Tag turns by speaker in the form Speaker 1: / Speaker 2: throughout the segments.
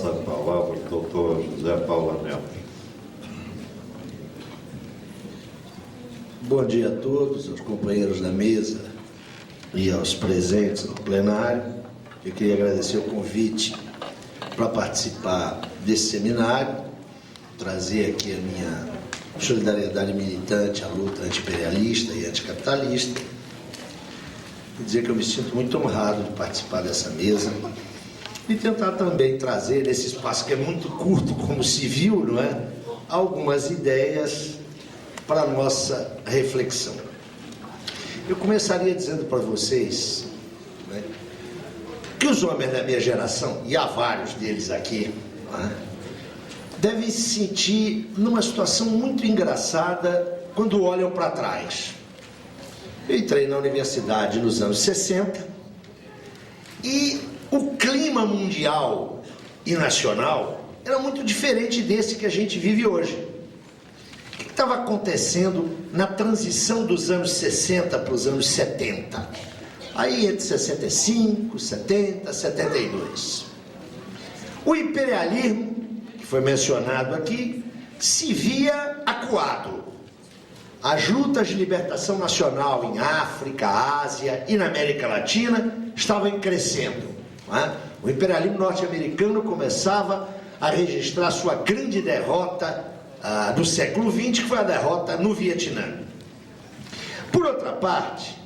Speaker 1: passa a palavra ao doutor José Paulo Anel.
Speaker 2: Bom dia a todos, aos companheiros da mesa e aos presentes no plenário. Eu queria agradecer o convite para participar desse seminário, trazer aqui a minha solidariedade militante à luta anti-imperialista e anticapitalista, e dizer que eu me sinto muito honrado de participar dessa mesa e tentar também trazer, nesse espaço que é muito curto, como se viu, não é? Algumas ideias para a nossa reflexão. Eu começaria dizendo para vocês, né, que os homens da minha geração, e há vários deles aqui, né, devem se sentir numa situação muito engraçada quando olham para trás. Eu entrei na universidade nos anos 60 e o clima mundial e nacional era muito diferente desse que a gente vive hoje. O que estava acontecendo na transição dos anos 60 para os anos 70? Aí entre 65, 70, 72. O imperialismo, que foi mencionado aqui, se via acuado. As lutas de libertação nacional em África, Ásia e na América Latina estavam crescendo. Não é? O imperialismo norte-americano começava a registrar sua grande derrota do século XX, que foi a derrota no Vietnã. Por outra parte,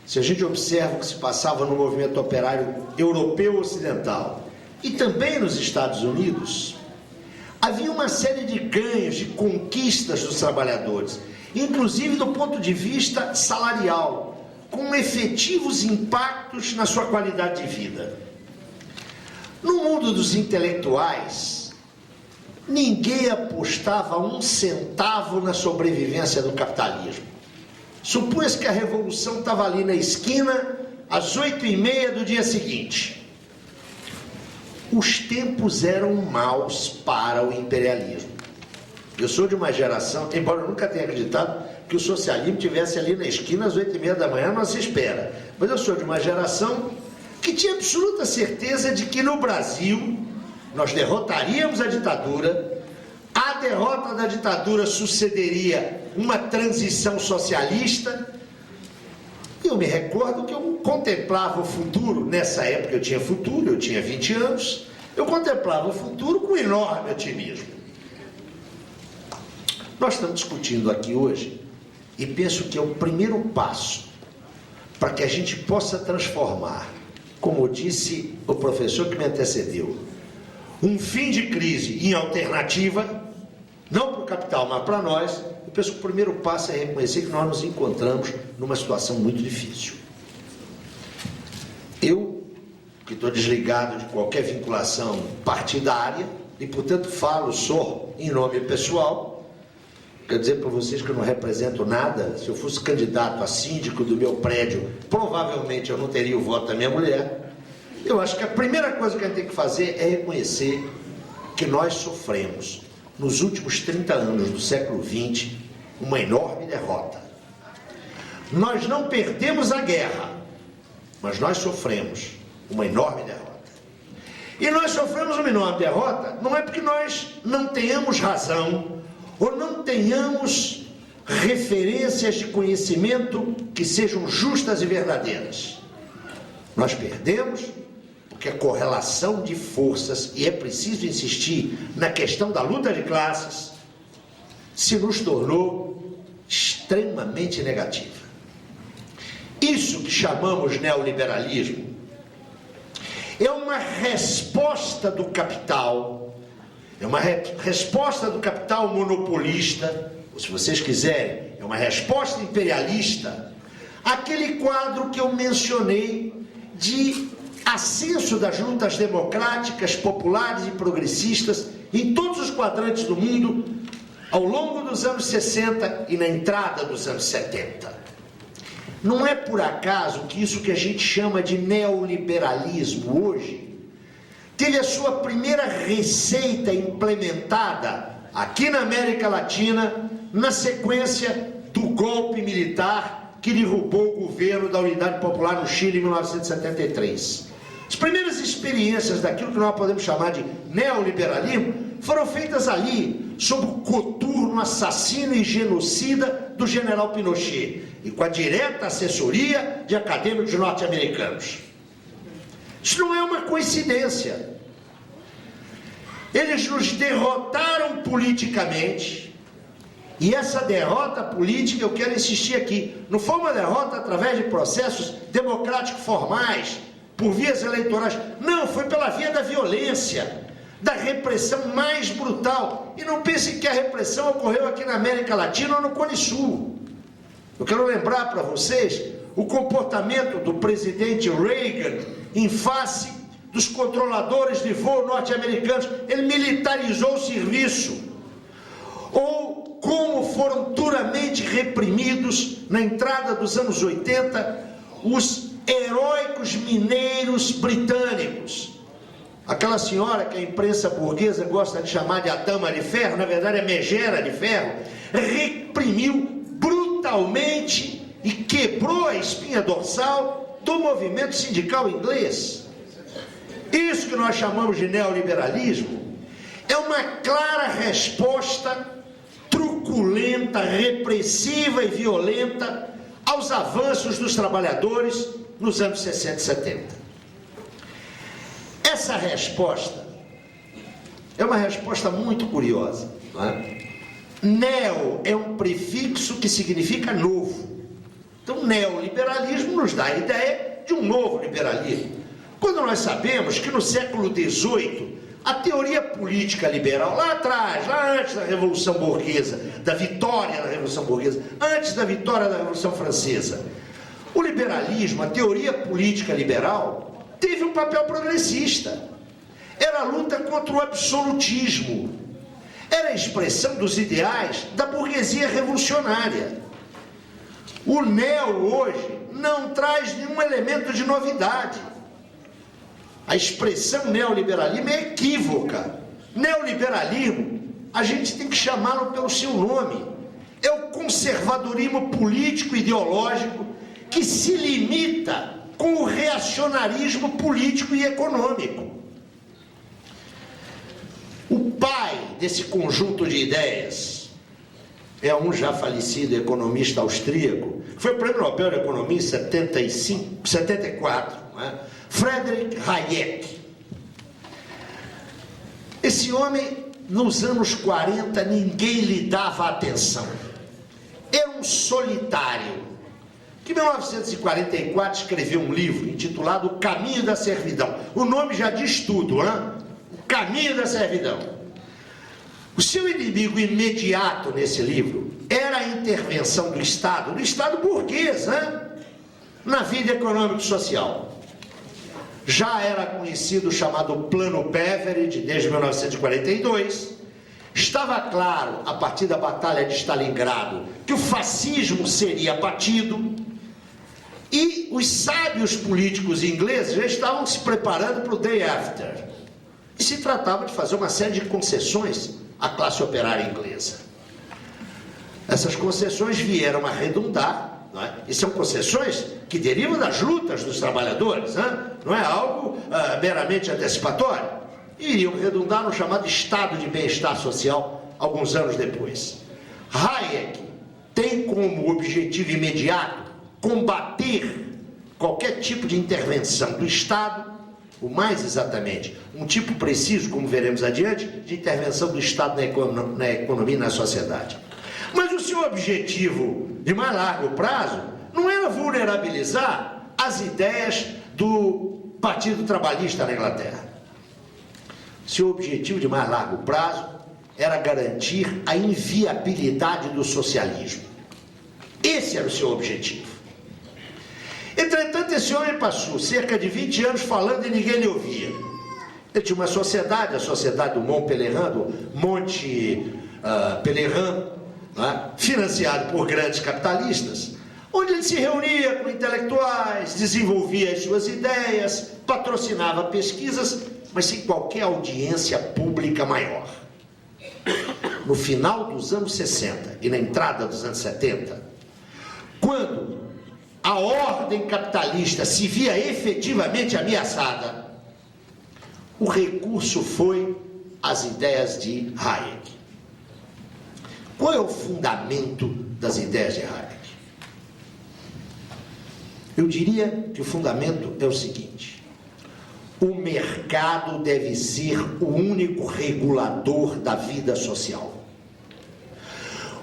Speaker 2: se a gente observa o que se passava no movimento operário europeu ocidental e também nos Estados Unidos, havia uma série de ganhos, de conquistas dos trabalhadores, inclusive do ponto de vista salarial, com efetivos impactos na sua qualidade de vida. No mundo dos intelectuais, ninguém apostava um centavo na sobrevivência do capitalismo. Supunha-se que a revolução estava ali na esquina, às 8h30 do dia seguinte. Os tempos eram maus para o imperialismo. Eu sou de uma geração, embora eu nunca tenha acreditado que o socialismo estivesse ali na esquina às 8h30 da manhã, nossa espera. Mas eu sou de uma geração que tinha absoluta certeza de que no Brasil nós derrotaríamos a ditadura, a derrota da ditadura sucederia uma transição socialista. E eu me recordo que eu contemplava o futuro, nessa época eu tinha futuro, eu tinha 20 anos, eu contemplava o futuro com enorme otimismo. Nós estamos discutindo aqui hoje, e penso que é o primeiro passo para que a gente possa transformar, como disse o professor que me antecedeu, um fim de crise em alternativa, não para o capital, mas para nós. Eu penso que o primeiro passo é reconhecer que nós nos encontramos numa situação muito difícil. Eu, que estou desligado de qualquer vinculação partidária, e portanto falo só em nome pessoal, quero dizer para vocês que eu não represento nada. Se eu fosse candidato a síndico do meu prédio, provavelmente eu não teria o voto da minha mulher. Eu acho que a primeira coisa que a gente tem que fazer é reconhecer que nós sofremos, nos últimos 30 anos do século XX, uma enorme derrota. Nós não perdemos a guerra, mas nós sofremos uma enorme derrota. E nós sofremos uma enorme derrota não é porque nós não tenhamos razão ou não tenhamos referências de conhecimento que sejam justas e verdadeiras. Nós perdemos porque a correlação de forças, e é preciso insistir na questão da luta de classes, se nos tornou extremamente negativa. Isso que chamamos neoliberalismo é uma resposta do capital, é uma resposta do capital monopolista, ou se vocês quiserem, é uma resposta imperialista, àquele quadro que eu mencionei de ascenso das lutas democráticas, populares e progressistas em todos os quadrantes do mundo ao longo dos anos 60 e na entrada dos anos 70. Não é por acaso que isso que a gente chama de neoliberalismo hoje teve a sua primeira receita implementada aqui na América Latina na sequência do golpe militar que derrubou o governo da Unidade Popular no Chile em 1973.
Speaker 3: As primeiras experiências daquilo que nós podemos chamar de neoliberalismo foram feitas ali, sob o coturno assassino e genocida do general Pinochet, e com a direta assessoria de acadêmicos norte-americanos. Isso não é uma coincidência. Eles nos derrotaram politicamente, e essa derrota política, eu quero insistir aqui, não foi uma derrota através de processos democráticos formais, por vias eleitorais, não, foi pela via da violência, da repressão mais brutal. E não pense que a repressão ocorreu aqui na América Latina ou no Cone Sul. Eu quero lembrar para vocês o comportamento do presidente Reagan em face dos controladores de voo norte-americanos. Ele militarizou o serviço. Ou como foram duramente reprimidos na entrada dos anos 80 os heróicos mineiros britânicos. Aquela senhora que a imprensa burguesa gosta de chamar de a dama de ferro, na verdade é megera de ferro, reprimiu brutalmente e quebrou a espinha dorsal do movimento sindical inglês. Isso que nós chamamos de neoliberalismo é uma clara resposta truculenta, repressiva e violenta aos avanços dos trabalhadores nos anos 60 e 70. Essa resposta é uma resposta muito curiosa, não é? Neo é um prefixo que significa novo. Então, neoliberalismo nos dá a ideia de um novo liberalismo. Quando nós sabemos que no século XVIII, a teoria política liberal, lá atrás, lá antes da Revolução Burguesa, da vitória da Revolução Burguesa, antes da vitória da Revolução Francesa, o liberalismo, a teoria política liberal, teve um papel progressista. Era a luta contra o absolutismo. Era a expressão dos ideais da burguesia revolucionária. O neo hoje não traz nenhum elemento de novidade. A expressão neoliberalismo é equívoca. Neoliberalismo, a gente tem que chamá-lo pelo seu nome. É o conservadorismo político e ideológico que se limita com o reacionarismo político e econômico. O pai desse conjunto de ideias é um já falecido economista austríaco, foi o prêmio Nobel de Economia em 74, não é? Friedrich Hayek. Esse homem, nos anos 40, ninguém lhe dava atenção. Era um solitário, que em 1944 escreveu um livro intitulado O Caminho da Servidão. O nome já diz tudo, né? O Caminho da Servidão. O seu inimigo imediato nesse livro era a intervenção do Estado burguês, né? Na vida econômica e social. Já era conhecido o chamado Plano Beveridge, desde 1942. Estava claro, a partir da Batalha de Stalingrado, que o fascismo seria abatido. E os sábios políticos ingleses já estavam se preparando para o day after. E se tratava de fazer uma série de concessões à classe operária inglesa. Essas concessões vieram a redundar, não é? E são concessões que derivam das lutas dos trabalhadores, não é algo meramente antecipatório. E iriam redundar no chamado estado de bem-estar social alguns anos depois. Hayek tem como objetivo imediato combater qualquer tipo de intervenção do Estado, o mais exatamente, um tipo preciso, como veremos adiante, de intervenção do Estado na economia e na sociedade. Mas o seu objetivo de mais largo prazo não era vulnerabilizar as ideias do Partido Trabalhista na Inglaterra. Seu objetivo de mais largo prazo era garantir a inviabilidade do socialismo. Esse era o seu objetivo. Entretanto, esse homem passou cerca de 20 anos falando e ninguém lhe ouvia. Ele tinha uma sociedade, a sociedade do Mont Pelerin, do Monte Pelerin, financiado por grandes capitalistas, onde ele se reunia com intelectuais, desenvolvia as suas ideias, patrocinava pesquisas, mas sem qualquer audiência pública maior. No final dos anos 60 e na entrada dos anos 70, quando a ordem capitalista se via efetivamente ameaçada, o recurso foi às ideias de Hayek. Qual é o fundamento das ideias de Hayek? Eu diria que o fundamento é o seguinte: o mercado deve ser o único regulador da vida social.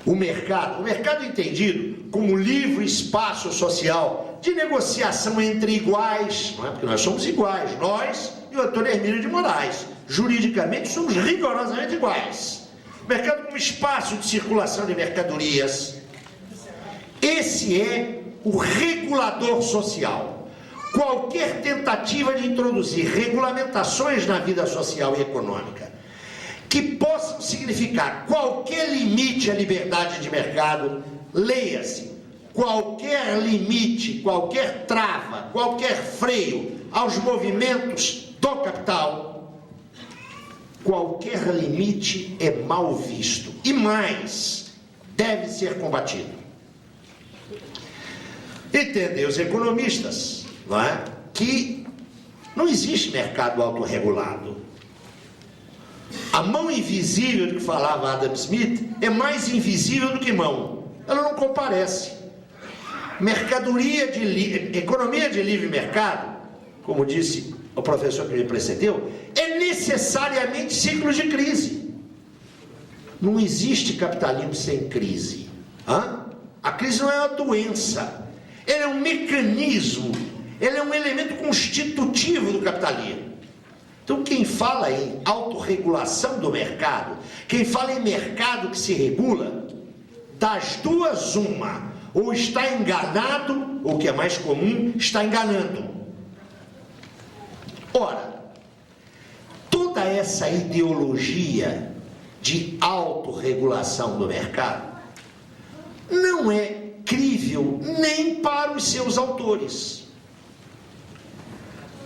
Speaker 3: O mercado entendido como livre espaço social de negociação entre iguais, não é? Porque nós somos iguais, nós e o Antônio Hermínio de Moraes, juridicamente somos rigorosamente iguais. Mercado como espaço de circulação de mercadorias. Esse é o regulador social. Qualquer tentativa de introduzir regulamentações na vida social e econômica que possam significar qualquer limite à liberdade de mercado, leia-se, qualquer limite, qualquer trava, qualquer freio aos movimentos do capital, qualquer limite é mal visto e mais, deve ser combatido. Entendem os economistas, não é? Que não existe mercado autorregulado. A mão invisível do que falava Adam Smith é mais invisível do que mão. Ela não comparece. Economia de livre mercado, como disse o professor que me precedeu, é necessariamente ciclo de crise. Não existe capitalismo sem crise. A crise não é uma doença. Ela é um mecanismo. Ela é um elemento constitutivo do capitalismo. Então, quem fala em autorregulação do mercado, quem fala em mercado que se regula, das duas uma, ou está enganado, ou o que é mais comum, está enganando. Ora, toda essa ideologia de autorregulação do mercado não é crível nem para os seus autores.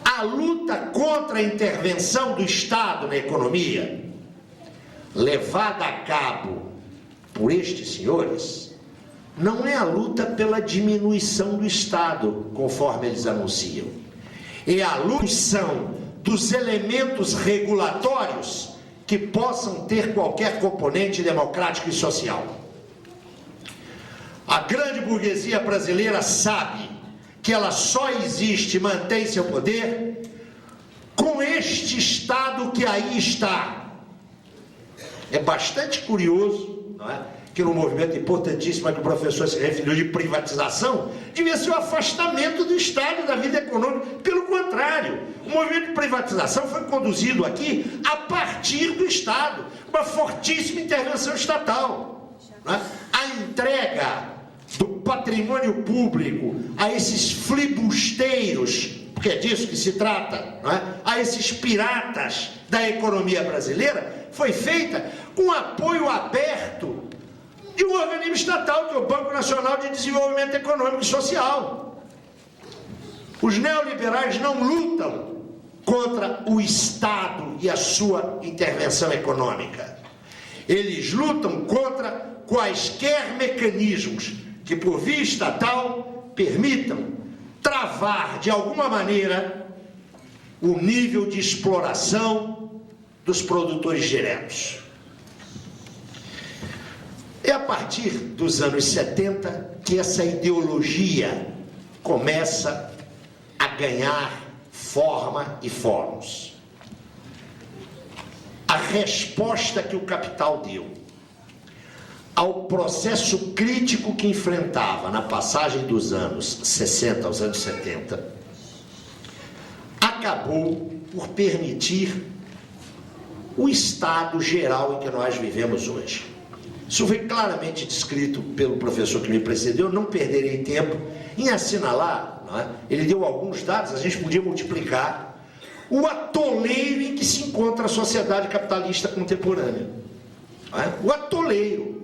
Speaker 3: A luta contra a intervenção do Estado na economia, levada a cabo por estes senhores, não é a luta pela diminuição do Estado, conforme eles anunciam. É a luta dos elementos regulatórios que possam ter qualquer componente democrático e social. A grande burguesia brasileira sabe que ela só existe e mantém seu poder com este Estado que aí está. É bastante curioso, não é? Que no movimento importantíssimo a que o professor se referiu de privatização, devia ser o afastamento do Estado da vida econômica. Pelo contrário, o movimento de privatização foi conduzido aqui a partir do Estado, uma fortíssima intervenção estatal, não é? A entrega do patrimônio público a esses flibusteiros, porque é disso que se trata, não é? A esses piratas da economia brasileira, foi feita com apoio aberto de um organismo estatal, que é o Banco Nacional de Desenvolvimento Econômico e Social. Os neoliberais não lutam contra o Estado e a sua intervenção econômica. Eles lutam contra quaisquer mecanismos que, por via estatal, permitam travar, de alguma maneira, o nível de exploração dos produtores diretos. É a partir dos anos 70 que essa ideologia começa a ganhar forma e fórmulas. A resposta que o capital deu ao processo crítico que enfrentava na passagem dos anos 60 aos anos 70, acabou por permitir o estado geral em que nós vivemos hoje. Isso foi claramente descrito pelo professor que me precedeu, não perderei tempo em assinalar, não é? Ele deu alguns dados, a gente podia multiplicar o atoleiro em que se encontra a sociedade capitalista contemporânea. Não é? O atoleiro.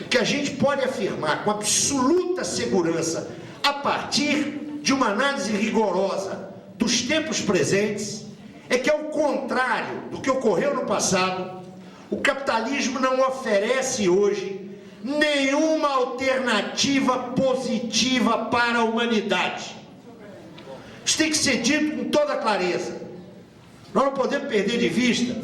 Speaker 3: O que a gente pode afirmar com absoluta segurança, a partir de uma análise rigorosa dos tempos presentes, é que, ao contrário do que ocorreu no passado, o capitalismo não oferece hoje nenhuma alternativa positiva para a humanidade. Isso tem que ser dito com toda clareza. Nós não podemos perder de vista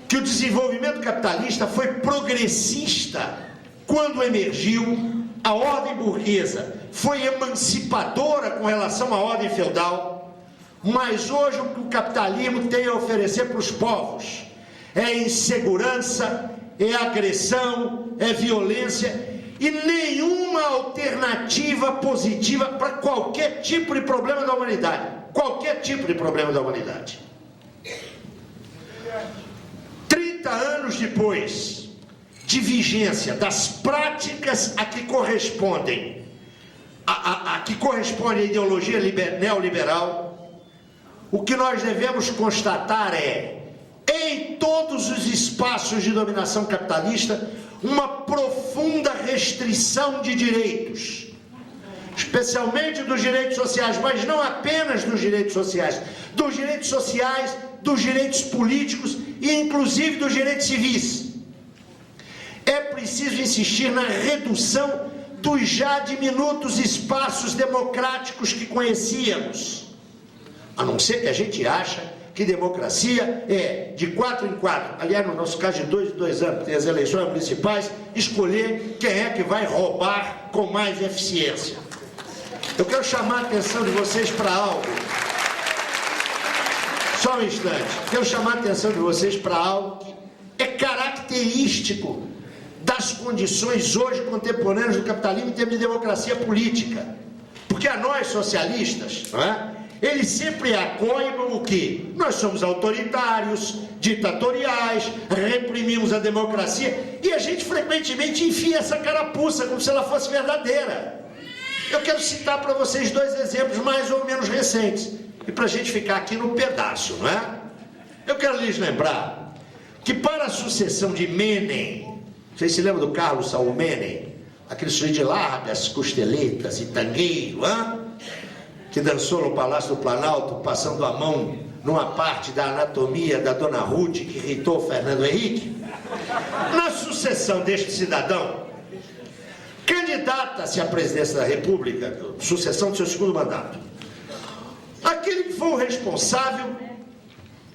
Speaker 3: que o desenvolvimento capitalista foi progressista quando emergiu, a ordem burguesa foi emancipadora com relação à ordem feudal, mas hoje o que o capitalismo tem a oferecer para os povos é insegurança, é agressão, é violência e nenhuma alternativa positiva para qualquer tipo de problema da humanidade. Qualquer tipo de problema da humanidade. 30 anos depois de vigência das práticas a que correspondem a ideologia neoliberal, o que nós devemos constatar é, em todos os espaços de dominação capitalista, uma profunda restrição de direitos, especialmente dos direitos sociais, mas não apenas dos direitos sociais, dos direitos políticos e inclusive dos direitos civis. É preciso insistir na redução dos já diminutos espaços democráticos que conhecíamos, a não ser que a gente acha que democracia é de 4 em 4, aliás, no nosso caso de 2 em 2 anos, tem as eleições municipais, escolher quem é que vai roubar com mais eficiência. Eu quero chamar a atenção de vocês para algo. Só um instante. Quero chamar a atenção de vocês para algo que é característico das condições hoje contemporâneas do capitalismo em termos de democracia política. Porque a nós socialistas, não é? Eles sempre acolhem o quê? Nós somos autoritários, ditatoriais, reprimimos a democracia e a gente frequentemente enfia essa carapuça como se ela fosse verdadeira. Eu quero citar para vocês 2 exemplos mais ou menos recentes e para a gente ficar aqui no pedaço, não é? Eu quero lhes lembrar que para a sucessão de Menem, vocês se lembram do Carlos Saul Menem? Aquele sujeito de largas costeletas e tangueiro, que dançou no Palácio do Planalto, passando a mão numa parte da anatomia da Dona Ruth que irritou o Fernando Henrique. Na sucessão deste cidadão, candidata-se à presidência da República, sucessão do seu segundo mandato, aquele que foi o responsável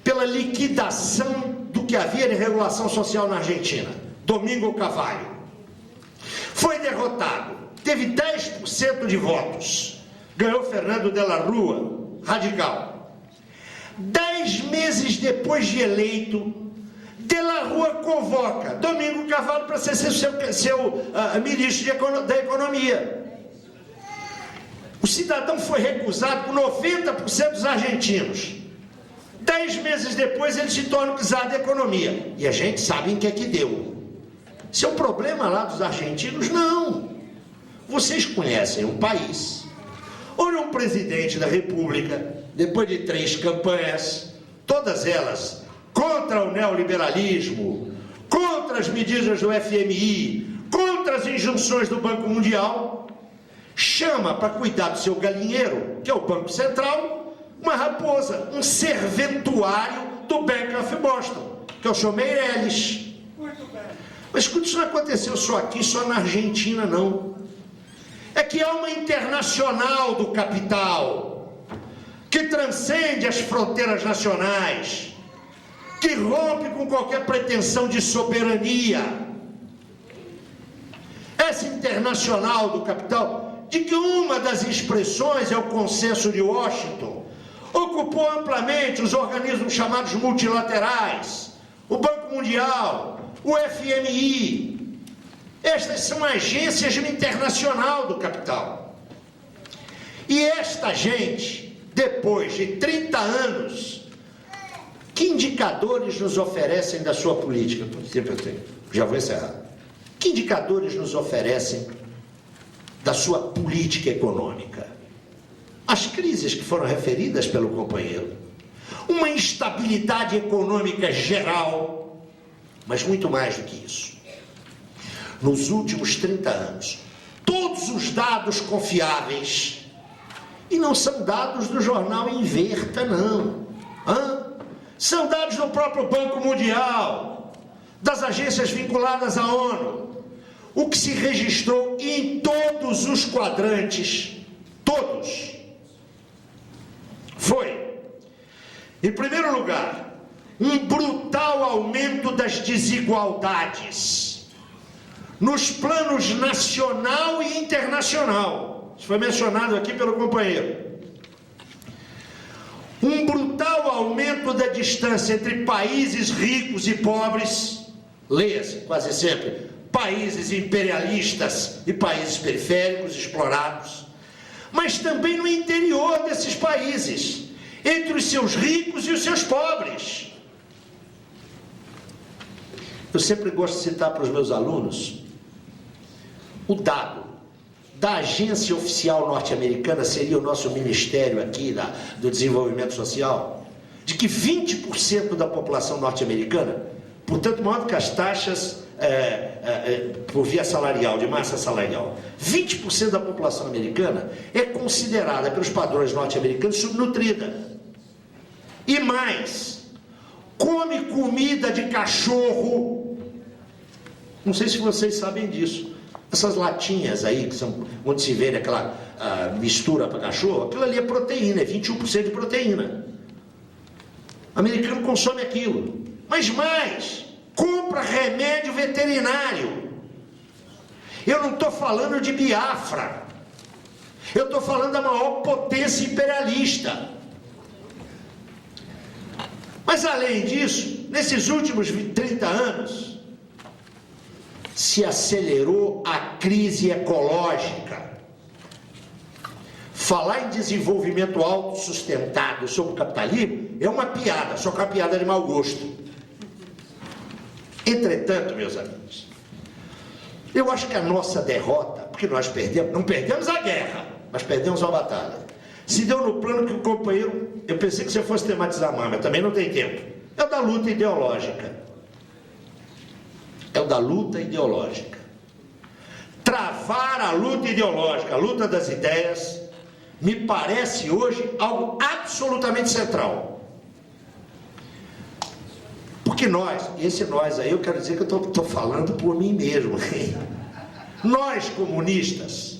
Speaker 3: pela liquidação do que havia de regulação social na Argentina, Domingo Cavallo, foi derrotado, teve 10% de votos, ganhou Fernando de la Rúa, radical. 10 meses depois de eleito, de la Rúa convoca Domingo Cavallo para ser seu ministro da Economia. O cidadão foi recusado por 90% dos argentinos. 10 meses depois ele se torna o czar da Economia. E a gente sabe em que é que deu. Isso é um problema lá dos argentinos? Não. Vocês conhecem um país onde um presidente da República, depois de 3 campanhas, todas elas contra o neoliberalismo, contra as medidas do FMI, contra as injunções do Banco Mundial, chama para cuidar do seu galinheiro, que é o Banco Central, uma raposa, um serventuário do Bank of Boston, que é o senhor Meirelles. Mas escuta, isso não aconteceu só aqui, só na Argentina, não. É que há uma internacional do capital que transcende as fronteiras nacionais, que rompe com qualquer pretensão de soberania. Essa internacional do capital, de que uma das expressões é o consenso de Washington, ocupou amplamente os organismos chamados multilaterais, o Banco Mundial, o FMI. Estas são agências internacional do capital. E esta gente, depois de 30 anos, que indicadores nos oferecem da sua política? Quanto tempo eu tenho? Já vou encerrar. Que indicadores nos oferecem da sua política econômica? As crises que foram referidas pelo companheiro. Uma instabilidade econômica geral, mas muito mais do que isso. Nos últimos 30 anos, todos os dados confiáveis, e não são dados do jornal Inverta, não. São dados do próprio Banco Mundial, das agências vinculadas à ONU. o que se registrou em todos os quadrantes, todos, foi, em primeiro lugar, um brutal aumento das desigualdades nos planos nacional e internacional. Isso foi mencionado aqui pelo companheiro. Um brutal aumento da distância entre países ricos e pobres, leia-se quase sempre, países imperialistas e países periféricos explorados, mas também no interior desses países, entre os seus ricos e os seus pobres. Eu sempre gosto de citar para os meus alunos o dado da agência oficial norte-americana, seria o nosso ministério aqui do desenvolvimento social, de que 20% da população norte-americana, portanto maior do que as taxas por via salarial, de massa salarial, 20% da população americana é considerada pelos padrões norte-americanos subnutrida. E mais, come comida de cachorro. Não sei se vocês sabem disso. Essas latinhas aí, que são onde se vende aquela mistura para cachorro, aquilo ali é proteína, é 21% de proteína. O americano consome aquilo. Mas mais, compra remédio veterinário. Eu não estou falando de Biafra. Eu estou falando da maior potência imperialista. Mas além disso, nesses últimos 30 anos, se acelerou a crise ecológica. Falar em desenvolvimento autossustentado sobre o capitalismo é uma piada, só que é uma piada de mau gosto. Entretanto, meus amigos, eu acho que a nossa derrota, porque nós perdemos, não perdemos a guerra, mas perdemos a batalha, se deu no plano que o companheiro, eu pensei que você fosse tematizar mais, mas também não tem tempo, é o da luta ideológica. É o da luta ideológica. Travar a luta ideológica, a luta das ideias, me parece hoje algo absolutamente central. Porque nós, e esse nós aí eu quero dizer que eu estou falando por mim mesmo. Nós comunistas,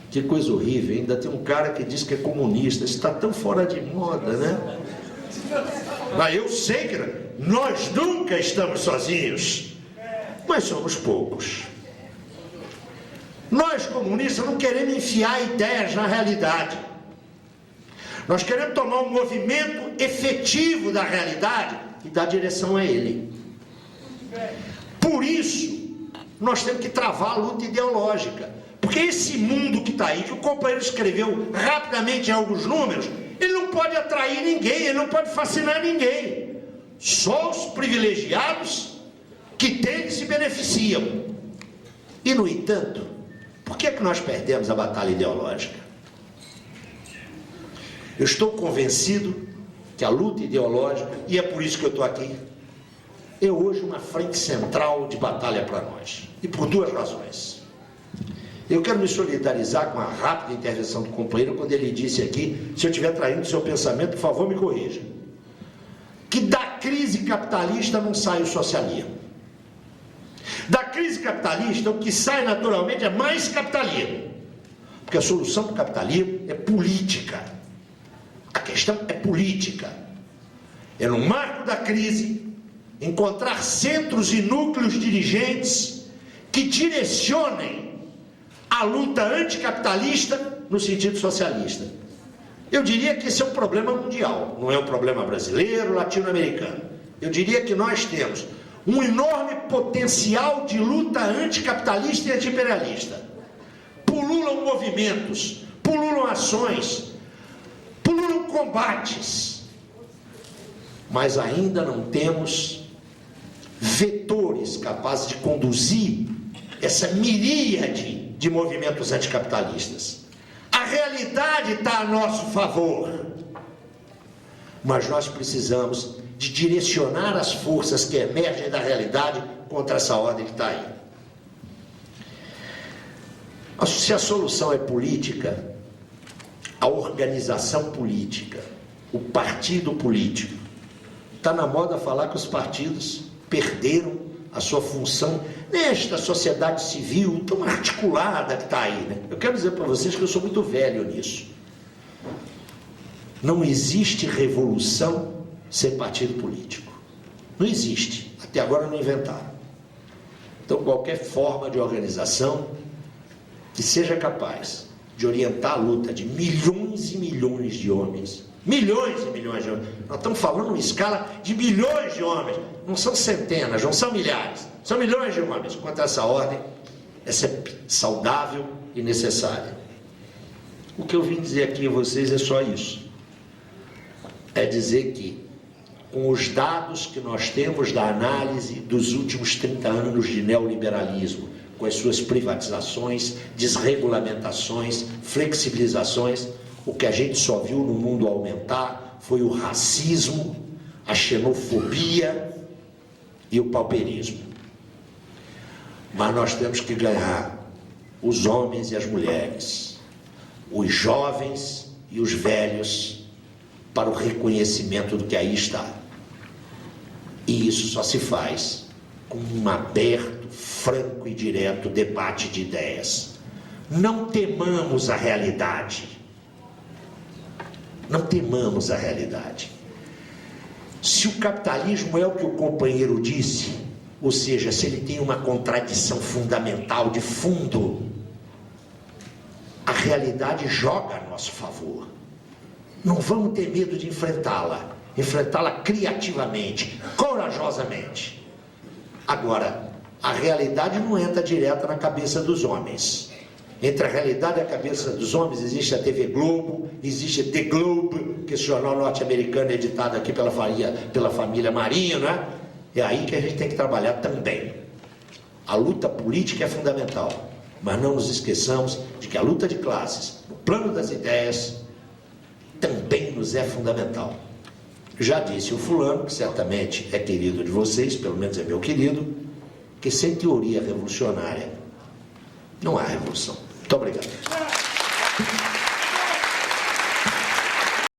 Speaker 3: que coisa horrível, ainda tem um cara que diz que é comunista, isso está tão fora de moda, né? Mas eu sei que nós nunca estamos sozinhos, mas somos poucos. Nós comunistas não queremos enfiar ideias na realidade. Nós queremos tomar um movimento efetivo da realidade e dar direção a ele. Por isso, nós temos que travar a luta ideológica. Porque esse mundo que está aí, que o companheiro escreveu rapidamente em alguns números, ele não pode atrair ninguém, ele não pode fascinar ninguém. Só os privilegiados que têm e se beneficiam. E, no entanto, por que é que nós perdemos a batalha ideológica? Eu estou convencido que a luta ideológica, e é por isso que eu estou aqui, é hoje uma frente central de batalha para nós. E por duas razões. Eu quero me solidarizar com a rápida intervenção do companheiro quando ele disse aqui, se eu estiver traindo o seu pensamento, por favor me corrija, que da crise capitalista não sai o socialismo. Da crise capitalista, o que sai naturalmente é mais capitalismo. Porque a solução para o capitalismo é política. A questão é política. É no marco da crise encontrar centros e núcleos dirigentes que direcionem a luta anticapitalista no sentido socialista. Eu diria que esse é um problema mundial, não é um problema brasileiro, latino-americano. Eu diria que nós temos um enorme potencial de luta anticapitalista e antiimperialista. Pululam movimentos, pululam ações, pululam combates, mas ainda não temos vetores capazes de conduzir essa miríade de movimentos anticapitalistas. A realidade está a nosso favor, mas nós precisamos de direcionar as forças que emergem da realidade contra essa ordem que está aí. Se a solução é política, a organização política, o partido político, está na moda falar que os partidos perderam a sua função nesta sociedade civil tão articulada que está aí, né? Eu quero dizer para vocês que eu sou muito velho nisso. Não existe revolução sem partido político. Não existe. Até agora não inventaram. Então, qualquer forma de organização que seja capaz de orientar a luta de milhões e milhões de homens, milhões e milhões de homens, nós estamos falando em escala de milhões de homens, não são centenas, não são milhares, são milhões de homens. Contra essa ordem, essa é saudável e necessária. O que eu vim dizer aqui a vocês é só isso. É dizer que, com os dados que nós temos da análise dos últimos 30 anos de neoliberalismo, com as suas privatizações, desregulamentações, flexibilizações, o que a gente só viu no mundo aumentar foi o racismo, a xenofobia e o pauperismo. Mas nós temos que ganhar os homens e as mulheres, os jovens e os velhos, para o reconhecimento do que aí está. E isso só se faz com um aberto, franco e direto debate de ideias. Não temamos a realidade. Não temamos a realidade. Se o capitalismo é o que o companheiro disse, ou seja, se ele tem uma contradição fundamental de fundo, a realidade joga a nosso favor. Não vamos ter medo de enfrentá-la criativamente, corajosamente. Agora, a realidade não entra direto na cabeça dos homens. Entre a realidade e a cabeça dos homens existe a TV Globo, existe The Globe, que é esse jornal norte-americano editado aqui pela família Marinho, né? É aí que a gente tem que trabalhar também. A luta política é fundamental, mas não nos esqueçamos de que a luta de classes, o plano das ideias, também nos é fundamental. Já disse o fulano, que certamente é querido de vocês, pelo menos é meu querido, que sem teoria revolucionária não há revolução. Muito obrigado.